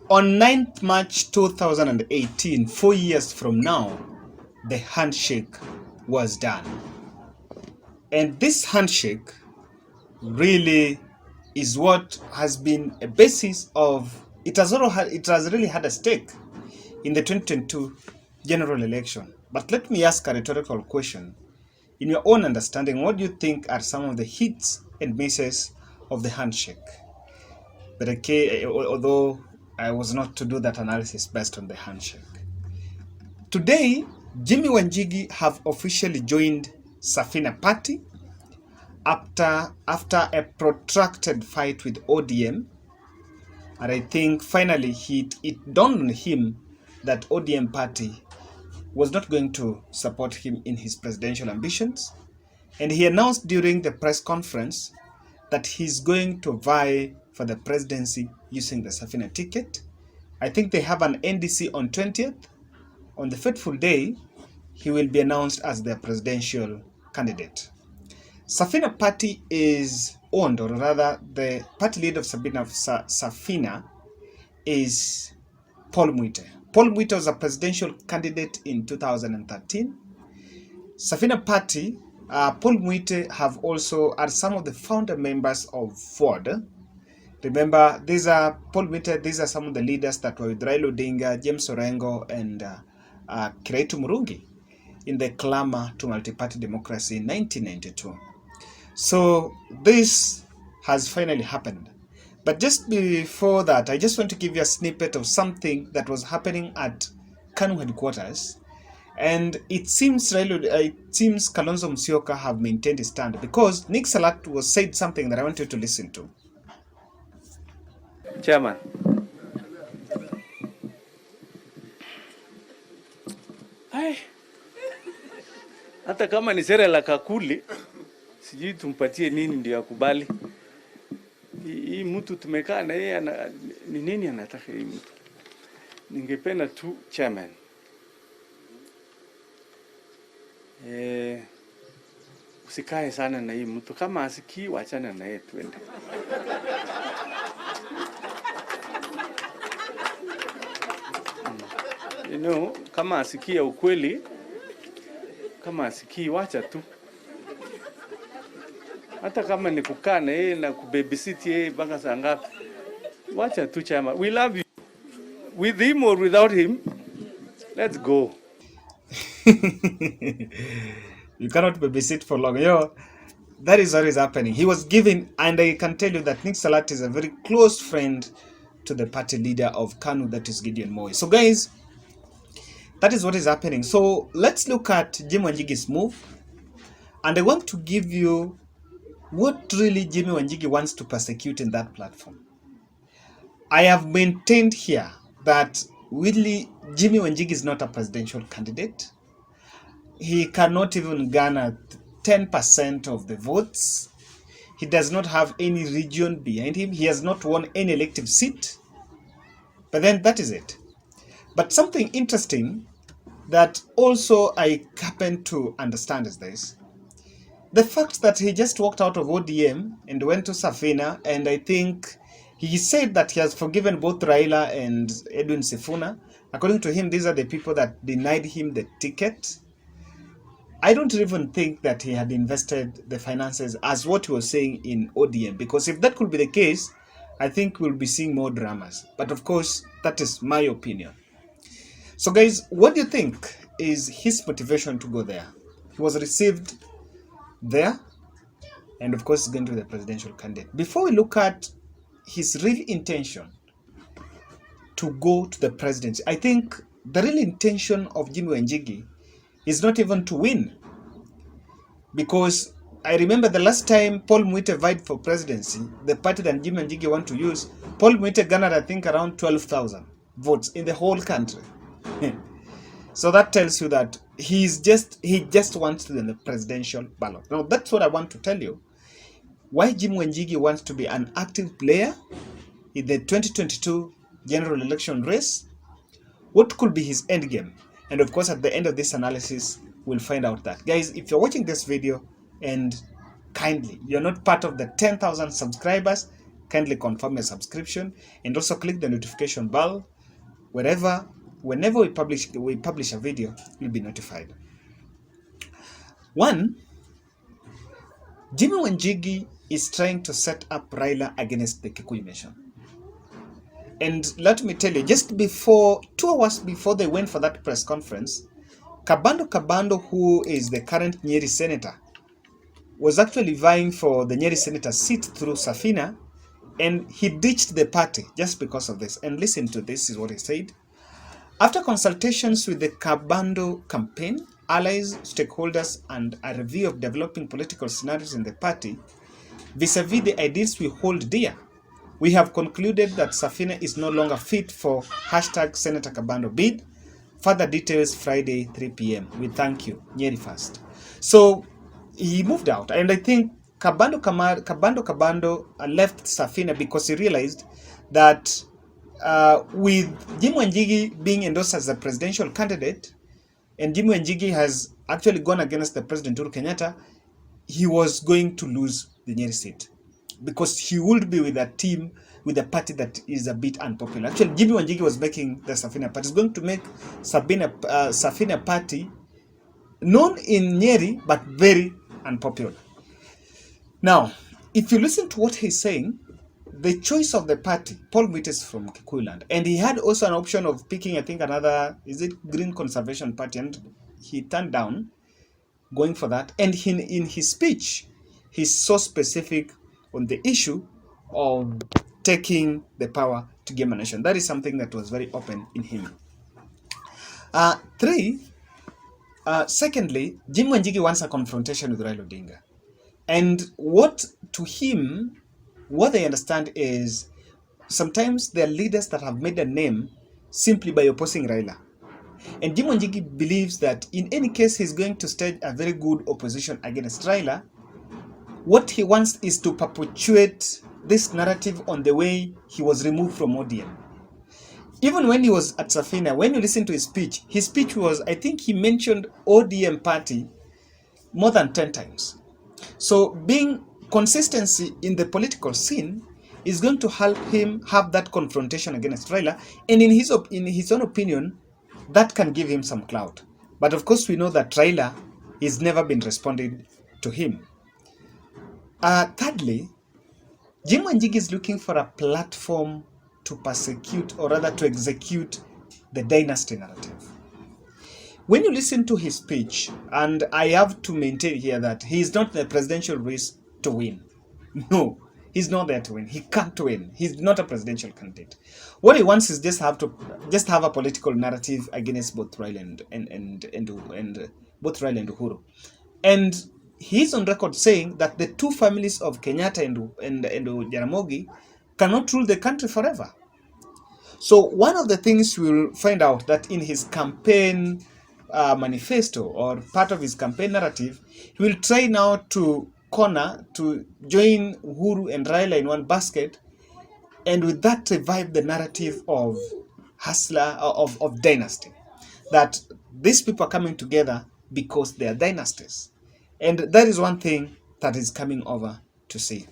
On 9th March 2018, 4 years from now, the handshake was done. And this handshake really is what has been a basis of, it has really had a stake in the 2022 general election. But let me ask a rhetorical question. In your own understanding, what do you think are some of the hits and misses of the handshake? But okay, although I was not to do that analysis based on the handshake. Today, Jimmi Wanjigi have officially joined SAFINA party after a protracted fight with ODM. And I think finally it dawned on him that ODM party was not going to support him in his presidential ambitions. And he announced during the press conference that he's going to vie for the presidency using the SAFINA ticket. I think they have an NDC on 20th. On the fateful day, he will be announced as their presidential candidate. SAFINA party is owned, or rather the party leader of SAFINA is Paul Mwite. Paul Mwite was a presidential candidate in 2013. SAFINA party, Paul Mwite are some of the founder members of Ford. Remember, these are some of the leaders that were with Raila Odinga, James Orengo, and Kiraitu Murungi in the clamor to multi-party democracy in 1992. So this has finally happened. But just before that, I just want to give you a snippet of something that was happening at KANU headquarters. And it seems Kalonzo Musyoka have maintained his stand, because Nick Salat said something that I want you to listen to. Chairman, hata kama ni sera la kakuli, sijui tumpatie nini ndio akubali. Hii mtu tumekaa na yeye ni nini anataka hii mtu. Ningependa tu chairman, usikae sana na hii mtu, kama asikii wachana na yeye twende. You know, kama asikia ukweli, kama asikii wacha tu. Hata kama ni kukaa na yeye na kubabysit yeye mpaka saa ngapi, wacha tu chama. We love you. With him or without him, let's go. You cannot babysit for long. That is what is happening. He was given, and I can tell you that Nick Salat is a very close friend to the party leader of KANU, that is Gideon Moi. So guys, that is what is happening. So let's look at Jimmi Wanjigi's move. And I want to give you what really Jimmi Wanjigi wants to persecute in that platform. I have maintained here that really Jimmi Wanjigi is not a presidential candidate. He cannot even garner 10% of the votes. He does not have any region behind him. He has not won any elective seat. But then that is it. But something interesting that also I happen to understand is this. The fact that he just walked out of ODM and went to SAFINA, and I think he said that he has forgiven both Raila and Edwin Sifuna. According to him, these are the people that denied him the ticket. I don't even think that he had invested the finances as what he was saying in ODM, because if that could be the case, I think we'll be seeing more dramas. But of course, that is my opinion. So guys, what do you think is his motivation to go there? He was received there, and of course he's going to be the presidential candidate. Before we look at his real intention to go to the presidency, I think the real intention of Jimmi Wanjigi is not even to win. Because I remember the last time Paul Mwite vied for presidency, the party that Jimmi Wanjigi want to use, Paul Mwite garnered, I think, around 12,000 votes in the whole country. So that tells you that he just wants to be in the presidential ballot. Now that's what I want to tell you. Why Jimmi Wanjigi wants to be an active player in the 2022 general election race. What could be his end game? And of course, at the end of this analysis, we'll find out that. Guys, if you're watching this video and kindly, you're not part of the 10,000 subscribers, kindly confirm your subscription and also click the notification bell. Whenever we publish a video, you'll be notified. One, Jimmi Wanjigi is trying to set up Raila against the Kikuyu Nation. And let me tell you, just before, 2 hours before they went for that press conference, Kabando, who is the current Nyeri senator, was actually vying for the Nyeri senator seat through SAFINA, and he ditched the party just because of this. And listen to this, is what he said. After consultations with the Kabando campaign, allies, stakeholders, and a review of developing political scenarios in the party, vis-a-vis the ideals we hold dear, we have concluded that SAFINA is no longer fit for hashtag Senator Kabando bid. Further details Friday 3 p.m. We thank you. Nyeri first. So he moved out, and I think Kabando left SAFINA because he realized that with Jimmi Wanjigi being endorsed as a presidential candidate, and Jimmi Wanjigi has actually gone against the President Uhuru Kenyatta, he was going to lose the Nyeri seat because he would be with a team, with a party that is a bit unpopular. Actually, Jimmi Wanjigi was making the SAFINA party. He's going to make SAFINA party known in Nyeri, but very unpopular. Now, if you listen to what he's saying, the choice of the party, Paul Mwite is from Kikuyu, and he had also an option of picking, I think, another, is it Green Conservation Party, and he turned down going for that. And in his speech, he's so specific on the issue of taking the power to game a nation. That is something that was very open in him. Secondly, Jimmi Wanjigi wants a confrontation with Raila Odinga. And what they understand is sometimes there are leaders that have made a name simply by opposing Raila. And Jimmi Wanjigi believes that in any case he's going to stage a very good opposition against Raila. What he wants is to perpetuate this narrative on the way he was removed from ODM. Even when he was at SAFINA, when you listen to his speech was, I think he mentioned ODM party more than 10 times. So being consistency in the political scene is going to help him have that confrontation against Raila. And in his own opinion, that can give him some clout. But of course, we know that Raila has never been responding to him. Thirdly, Jimmi Wanjigi is looking for a platform to persecute, or rather to execute, the dynasty narrative. When you listen to his speech, and I have to maintain here that he is not the presidential race to win. No, he's not there to win. He can't win. He's not a presidential candidate. What he wants is just have a political narrative against both Raila and both Raila and Uhuru. And he's on record saying that the two families of Kenyatta and Jaramogi cannot rule the country forever. So one of the things we'll find out that in his campaign manifesto, or part of his campaign narrative, he will try now to join Uhuru and Raila in one basket, and with that revive the narrative of hustler, of dynasty, that these people are coming together because they are dynasties. And that is one thing that is coming over to see.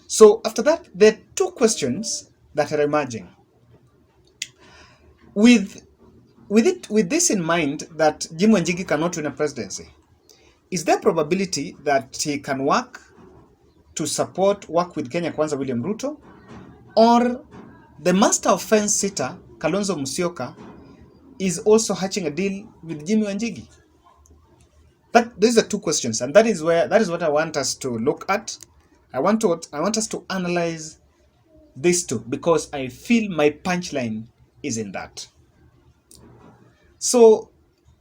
So after that, there are two questions that are emerging. With this in mind, that Jimmi Wanjigi cannot win a presidency, is there probability that he can work with Kenya Kwanza William Ruto, or the master of fence sitter Kalonzo Musyoka is also hatching a deal with Jimmi Wanjigi? But these are two questions, and that is what I want us to look at. I want us to analyze these two, because I feel my punchline is in that. So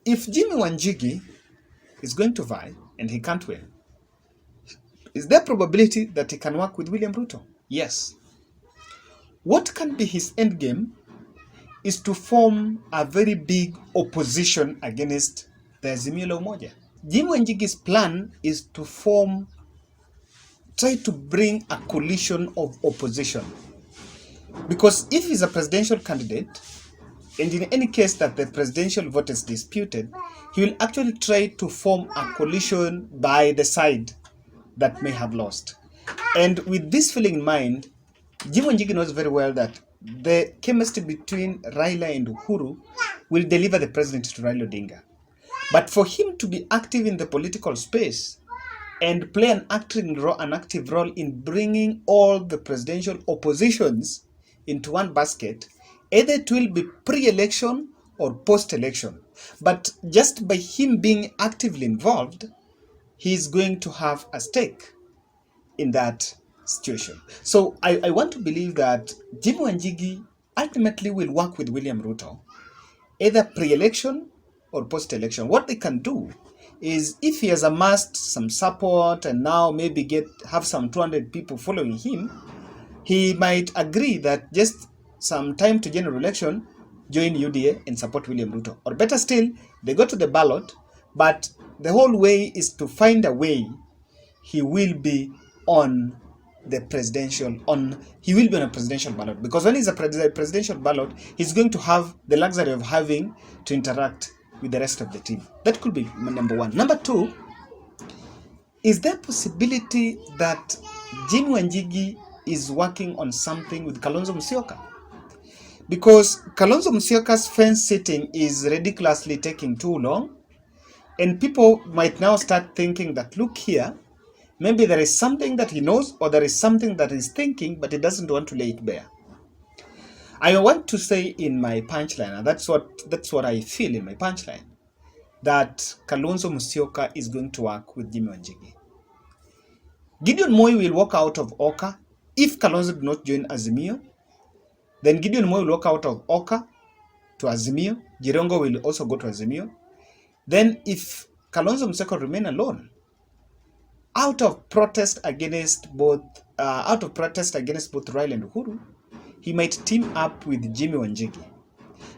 if Jimmi Wanjigi is going to vie and he can't win, is there probability that he can work with William Ruto? Yes. What can be his end game is to form a very big opposition against the Azimio la Umoja. Jimmi Wanjigi's plan is to try to bring a coalition of opposition. Because if he's a presidential candidate, and in any case that the presidential vote is disputed, he will actually try to form a coalition by the side that may have lost. And with this feeling in mind, Jimmi Wanjigi knows very well that the chemistry between Raila and Uhuru will deliver the president to Raila Odinga. But for him to be active in the political space and play an active role in bringing all the presidential oppositions into one basket, either it will be pre-election or post-election. But just by him being actively involved, he is going to have a stake in that situation. So I want to believe that Jimmi Wanjigi ultimately will work with William Ruto, either pre-election or post-election. What they can do is, if he has amassed some support and now maybe have some 200 people following him, he might agree that just some time to general election, join UDA and support William Ruto. Or better still, they go to the ballot, but the whole way is to find a way he will be on a presidential ballot, because when he's a presidential ballot, he's going to have the luxury of having to interact with the rest of the team. That could be number one. Number two, is there possibility that Jimmi Wanjigi is working on something with Kalonzo Musyoka? Because Kalonzo Musyoka's fence sitting is ridiculously taking too long, and people might now start thinking that, look here, maybe there is something that he knows, or there is something that he's thinking, but he doesn't want to lay it bare. I want to say in my punchline, and that's what I feel in my punchline, that Kalonzo Musyoka is going to work with Jimmi Wanjigi. Gideon Moi will walk out of Oka if Kalonzo did not join Azimio. Then Gideon Moi will walk out of Oka to Azimio. Jirongo will also go to Azimio. Then if Kalonzo Musyoka remain alone, out of protest against both Raila and Uhuru, he might team up with Jimmi Wanjigi.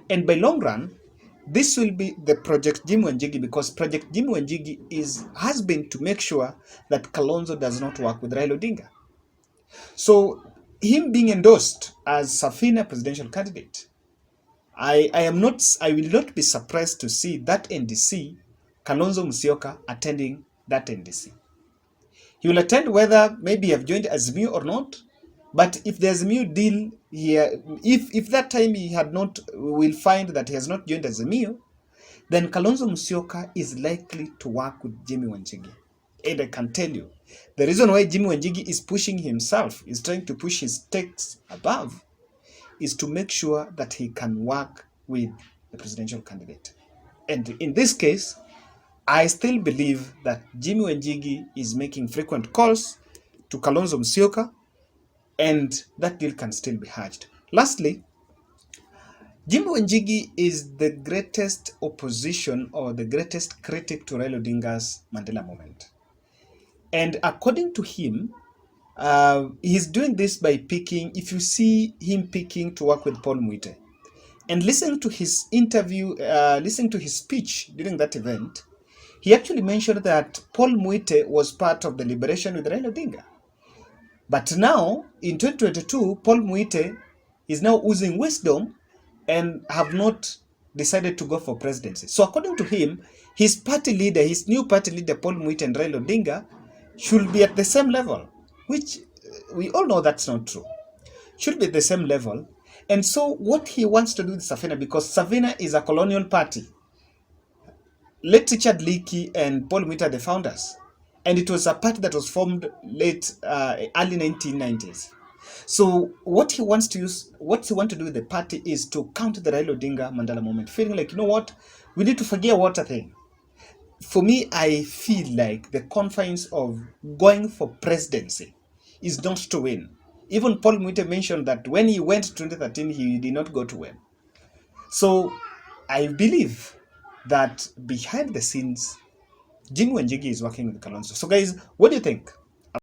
And by long run, this will be the Project Jimmi Wanjigi, because Project Jimmi Wanjigi has been to make sure that Kalonzo does not work with Raila Odinga. So him being endorsed as SAFINA presidential candidate, I will not be surprised to see that NDC, Kalonzo Musyoka attending that NDC. He will attend whether maybe he have joined Azimio or not. But if the Azimio deal here, if that time he had not, will find that he has not joined Azimio, then Kalonzo Musyoka is likely to work with Jimmi Wanjigi. And I can tell you, the reason why Jimmi Wanjigi is pushing himself, is trying to push his stakes above, is to make sure that he can work with the presidential candidate. And in this case, I still believe that Jimmi Wanjigi is making frequent calls to Kalonzo Musyoka, and that deal can still be hatched. Lastly, Jimmi Wanjigi is the greatest opposition or the greatest critic to Raila Odinga's Mandela Movement. And according to him, he's doing this by picking, if you see him picking to work with Paul Mwite, and listening to his interview, listening to his speech during that event, he actually mentioned that Paul Mwite was part of the liberation with Raila Odinga. But now, in 2022, Paul Mwite is now oozing wisdom and have not decided to go for presidency. So according to him, his new party leader, Paul Mwite and Raila Odinga, should be at the same level, which we all know that's not true. Should be at the same level. And so what he wants to do with SAFINA, because SAFINA is a colonial party, late Richard Leakey and Paul Mwite are the founders. And it was a party that was formed early 1990s. So what he wants to do with the party is to counter the Raila Odinga Mandela Movement, feeling like, you know what, we need to forget water thing. For me, I feel like the confines of going for presidency is not to win. Even Paul Mwite mentioned that when he went to 2013, he did not go to win. So I believe that behind the scenes, Jimmi Wanjigi is working with Kalonzo. So guys, what do you think?